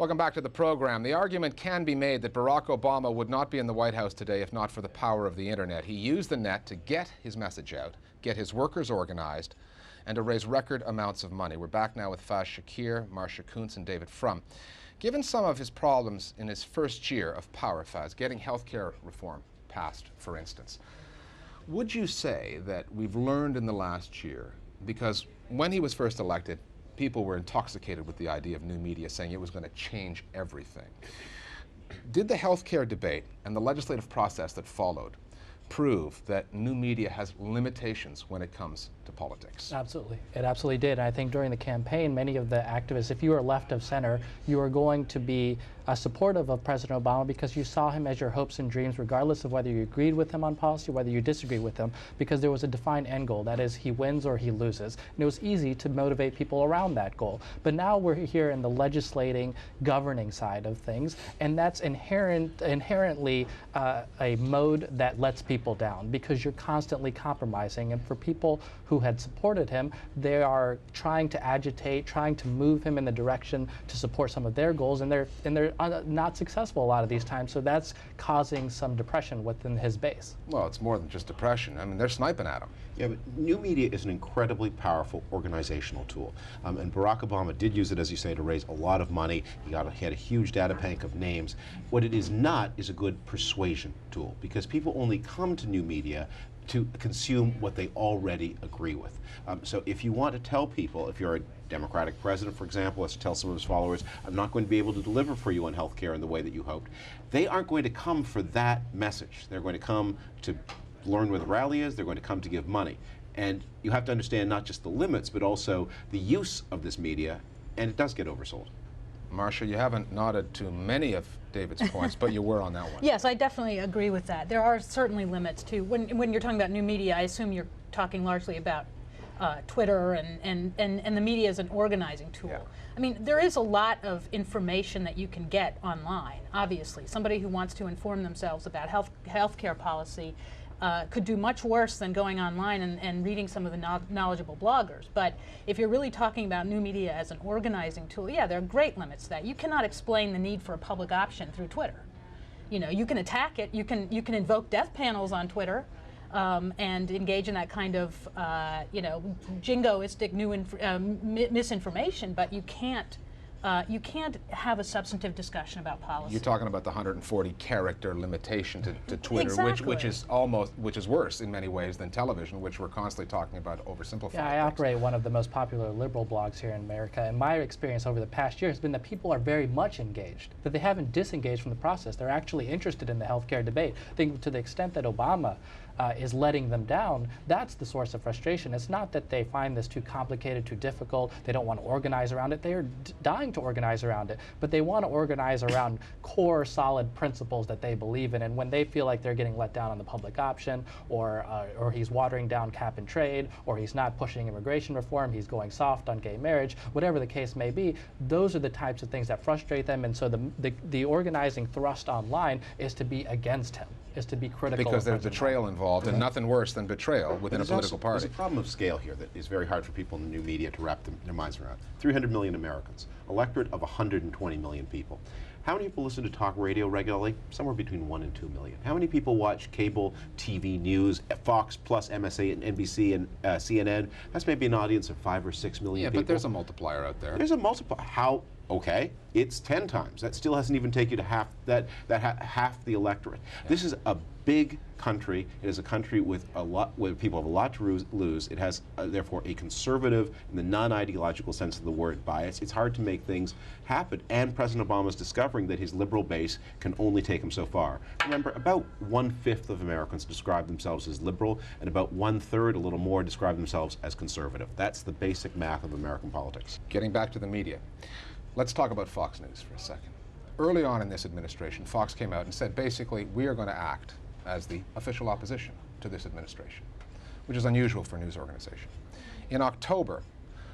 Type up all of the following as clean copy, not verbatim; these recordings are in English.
Welcome back to the program. The argument can be made that Barack Obama would not be in the White House today if not for the power of the internet. He used the net to get his message out, get his workers organized, and to raise record amounts of money. We're back now with Faz Shakir, Marcia Kuntz, and David Frum. Given some of his problems in his first year of power, Faz, getting health care reform passed, for instance, would you say that we've learned in the last year, because when he was first elected, people were intoxicated with the idea of new media, saying it was going to change everything. Did the healthcare debate and the legislative process that followed prove that new media has limitations when it comes to politics? Absolutely. It absolutely did. And I think during the campaign, many of the activists, if you are left of center, you are going to be supportive of President Obama because you saw him as your hopes and dreams, regardless of whether you agreed with him on policy, whether you disagreed with him, because there was a defined end goal. That is, he wins or he loses. And it was easy to motivate people around that goal. But now we're here in the legislating, governing side of things, and that's inherently a mode that lets people down because you're constantly compromising. And for people who had supported him, they are trying to agitate, trying to move him in the direction to support some of their goals, and they're not successful a lot of these times. So that's causing some depression within his base. Well, it's more than just depression. I mean, they're sniping at him. Yeah, but new media is an incredibly powerful organizational tool. And Barack Obama did use it, as you say, to raise a lot of money. He had a huge data bank of names. What it is not is a good persuasion tool, because people only come to new media to consume what they already agree with. So if you want to tell people, if you're a Democratic president, for example, let's tell some of his followers, I'm not going to be able to deliver for you on health care in the way that you hoped, they aren't going to come for that message. They're going to come to learn where the rally is, they're going to come to give money. And you have to understand not just the limits, but also the use of this media, and it does get oversold. Marcia, you haven't nodded to many of David's points, but you were on that one. Yes, I definitely agree with that. There are certainly limits too. When you're talking about new media, I assume you're talking largely about Twitter and the media as an organizing tool. Yeah. I mean, there is a lot of information that you can get online, obviously. Somebody who wants to inform themselves about healthcare policy could do much worse than going online and reading some of the knowledgeable bloggers. But if you're really talking about new media as an organizing tool, yeah, there are great limits to that. You cannot explain the need for a public option through Twitter. You know, you can attack it, you can invoke death panels on Twitter, and engage in that kind of, jingoistic misinformation, but you can't have a substantive discussion about policy. You're talking about the 140 character limitation to Twitter, Exactly. which is worse in many ways than television, which we're constantly talking about oversimplifying. Yeah, I operate one of the most popular liberal blogs here in America, and my experience over the past year has been that people are very much engaged, that they haven't disengaged from the process. They're actually interested in the healthcare debate. I think to the extent that Obama is letting them down, that's the source of frustration. It's not that they find this too complicated, too difficult, they don't want to organize around it. They are dying to organize around it, but they want to organize around core, solid principles that they believe in. And when they feel like they're getting let down on the public option, or he's watering down cap and trade, or he's not pushing immigration reform, he's going soft on gay marriage, whatever the case may be, those are the types of things that frustrate them. And so the organizing thrust online is to be against him, is to be critical. Because there's betrayal involved, and nothing worse than betrayal within a political party. There's a problem of scale here that is very hard for people in the new media to wrap their minds around. 300 million Americans, electorate of 120 million people. How many people listen to talk radio regularly? Somewhere between 1 and 2 million. How many people watch cable TV news, Fox plus MSNBC and CNN? That's maybe an audience of 5 or 6 million people. Yeah, but there's a multiplier out there. There's a multiplier. How? Okay, it's 10 times. That still hasn't even taken you to half half the electorate. Yeah. This is a big country. It is a country with where people have a lot to lose. It has therefore a conservative, in the non-ideological sense of the word, bias. It's hard to make things happen. And President Obama is discovering that his liberal base can only take him so far. Remember, about 1/5 of Americans describe themselves as liberal, and about 1/3, a little more, describe themselves as conservative. That's the basic math of American politics. Getting back to the media. Let's talk about Fox News for a second. Early on in this administration, Fox came out and said, basically, we are going to act as the official opposition to this administration, which is unusual for a news organization. In October,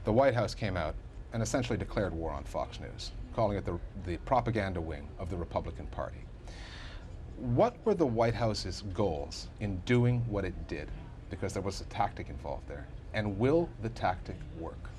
the White House came out and essentially declared war on Fox News, calling it the propaganda wing of the Republican Party. What were the White House's goals in doing what it did? Because there was a tactic involved there. And will the tactic work?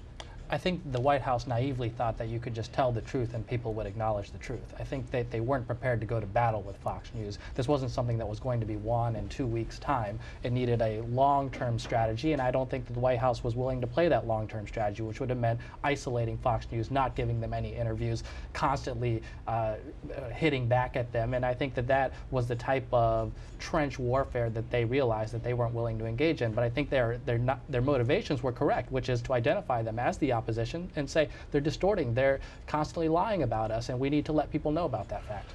I think the White House naively thought that you could just tell the truth and people would acknowledge the truth. I think that they weren't prepared to go to battle with Fox News. This wasn't something that was going to be won in 2 weeks' time. It needed a long-term strategy, and I don't think that the White House was willing to play that long-term strategy, which would have meant isolating Fox News, not giving them any interviews, constantly hitting back at them. And I think that that was the type of trench warfare that they realized that they weren't willing to engage in. But I think their motivations were correct, which is to identify them as the opposition and say they're distorting, they're constantly lying about us, and we need to let people know about that fact.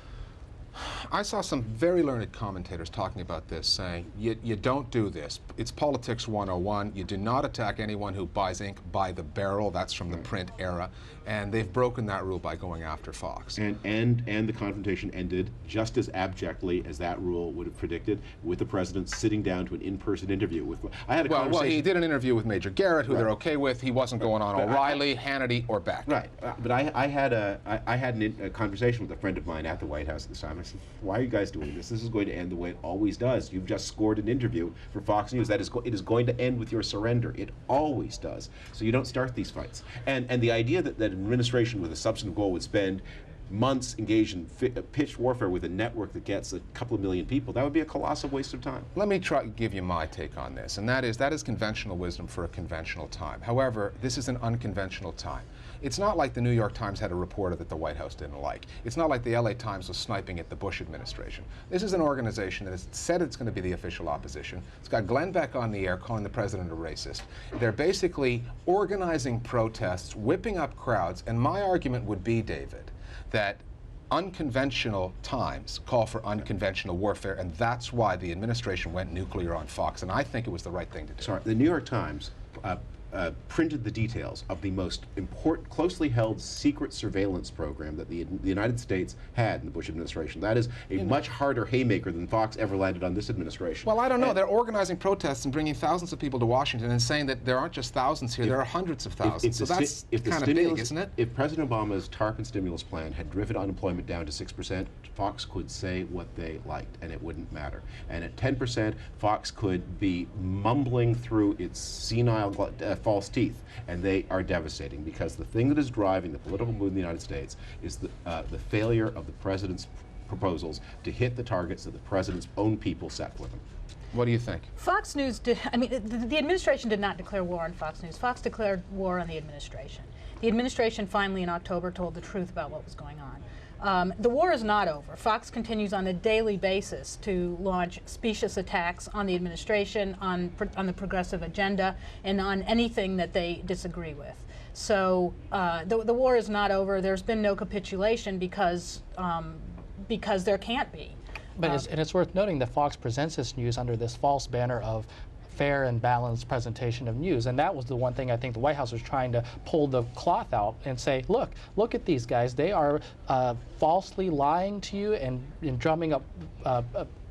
I saw some very learned commentators talking about this, saying you don't do this. It's politics 101. You do not attack anyone who buys ink by the barrel. That's from the print era, and they've broken that rule by going after Fox. And the confrontation ended just as abjectly as that rule would have predicted, with the president sitting down to an in-person interview with. I had a conversation. Well, he did an interview with Major Garrett, who they're okay with. He wasn't going on O'Reilly, Hannity, or Beck. Right, but I had a conversation with a friend of mine at the White House at this time. I said, "Why are you guys doing this? This is going to end the way it always does. You've just scored an interview for Fox News. It is going to end with your surrender. It always does. So you don't start these fights." And the idea that an administration with a substantive goal would spend months engaged in pitched warfare with a network that gets a couple of million people, that would be a colossal waste of time. Let me try to give you my take on this, and that is conventional wisdom for a conventional time. However, this is an unconventional time. It's not like the New York Times had a reporter that the White House didn't like. It's not like the LA Times was sniping at the Bush administration. This is an organization that has said it's going to be the official opposition. It's got Glenn Beck on the air calling the president a racist. They're basically organizing protests, whipping up crowds, and my argument would be, David, that unconventional times call for unconventional warfare, and that's why the administration went nuclear on Fox, and I think it was the right thing to do. Sorry, the New York Times printed the details of the most important, closely held secret surveillance program that the United States had in the Bush administration. That is a much harder haymaker than Fox ever landed on this administration. Well, I don't know. They're organizing protests and bringing thousands of people to Washington and saying that there aren't just thousands here, there are hundreds of thousands. So that's kind of big, isn't it? If President Obama's TARP and stimulus plan had driven unemployment down to 6%, Fox could say what they liked, and it wouldn't matter. And at 10%, Fox could be mumbling through its senile false teeth, and they are devastating, because the thing that is driving the political mood in the United States is the failure of the president's proposals to hit the targets that the president's own people set for them. What do you think? Fox News did, I mean, the administration did not declare war on Fox News. Fox declared war on the administration. The administration finally in October told the truth about what was going on. The war is not over. Fox continues on a daily basis to launch specious attacks on the administration, on the progressive agenda, and on anything that they disagree with. So the war is not over. There's been no capitulation because there can't be. But it's worth noting that Fox presents this news under this false banner of fair and balanced presentation of news, and that was the one thing I think the White House was trying to pull the cloth out and say, look at these guys. They are falsely lying to you and drumming up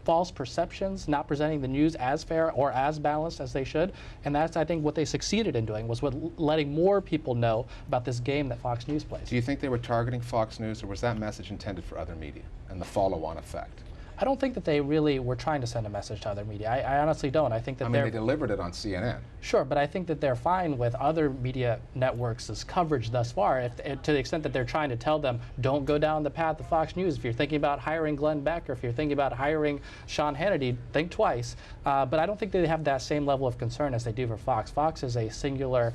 false perceptions, not presenting the news as fair or as balanced as they should. And that's, I think, what they succeeded in doing, was with letting more people know about this game that Fox News plays. Do you think they were targeting Fox News, or was that message intended for other media and the follow-on effect? I don't think that they really were trying to send a message to other media. I honestly don't. I think that they delivered it on CNN. Sure, but I think that they're fine with other media networks' coverage thus far, to the extent that they're trying to tell them, don't go down the path of Fox News. If you're thinking about hiring Glenn Beck, or if you're thinking about hiring Sean Hannity, think twice. But I don't think they have that same level of concern as they do for Fox. Fox is a singular,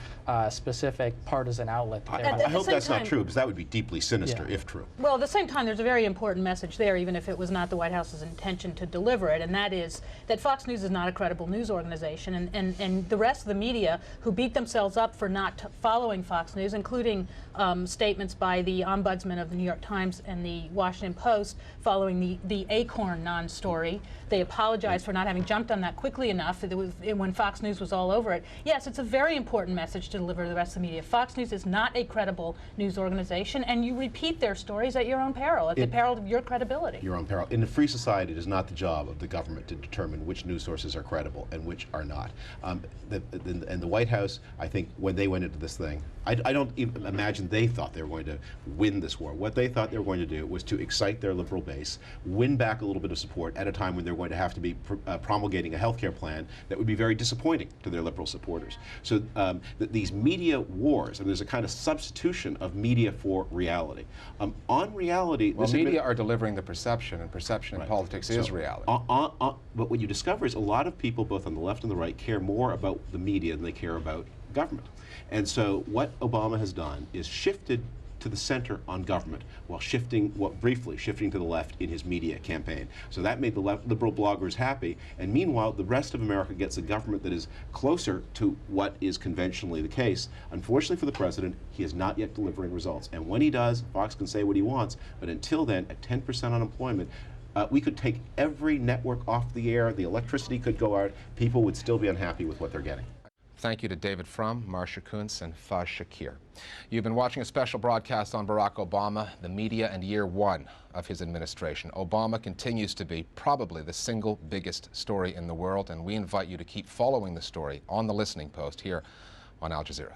specific partisan outlet. I hope that's not true, because that would be deeply sinister if true. Well, at the same time, there's a very important message there, even if it was not the White House's intention to deliver it, and that is that Fox News is not a credible news organization, and the rest of the media who beat themselves up for not following Fox News, including statements by the ombudsman of the New York Times and the Washington Post following the Acorn non-story. They apologized for not having jumped on that quickly enough when Fox News was all over it. Yes, it's a very important message to deliver to the rest of the media. Fox News is not a credible news organization, and you repeat their stories at your own peril, at the peril of your credibility. Your own peril. In a free society, society, it is not the job of the government to determine which news sources are credible and which are not. And the White House, I think, when they went into this thing, I don't even imagine they thought they were going to win this war. What they thought they were going to do was to excite their liberal base, win back a little bit of support at a time when they're going to have to be promulgating a health care plan that would be very disappointing to their liberal supporters. So these media wars, and there's a kind of substitution of media for reality. On reality, well, media are delivering the perception, and perception in politics is reality. But what you discover is a lot of people, both on the left and the right, care more about the media than they care about government. And so what Obama has done is shifted to the center on government while briefly shifting to the left in his media campaign. So that made the liberal bloggers happy, and meanwhile the rest of America gets a government that is closer to what is conventionally the case. Unfortunately for the president, he is not yet delivering results, and when he does, Fox can say what he wants, but until then, at 10% unemployment, we could take every network off the air, the electricity could go out, people would still be unhappy with what they're getting. Thank you to David Frum, Marcia Kuntz, and Faz Shakir. You've been watching a special broadcast on Barack Obama, the media, and year one of his administration. Obama continues to be probably the single biggest story in the world, and we invite you to keep following the story on the Listening Post here on Al Jazeera.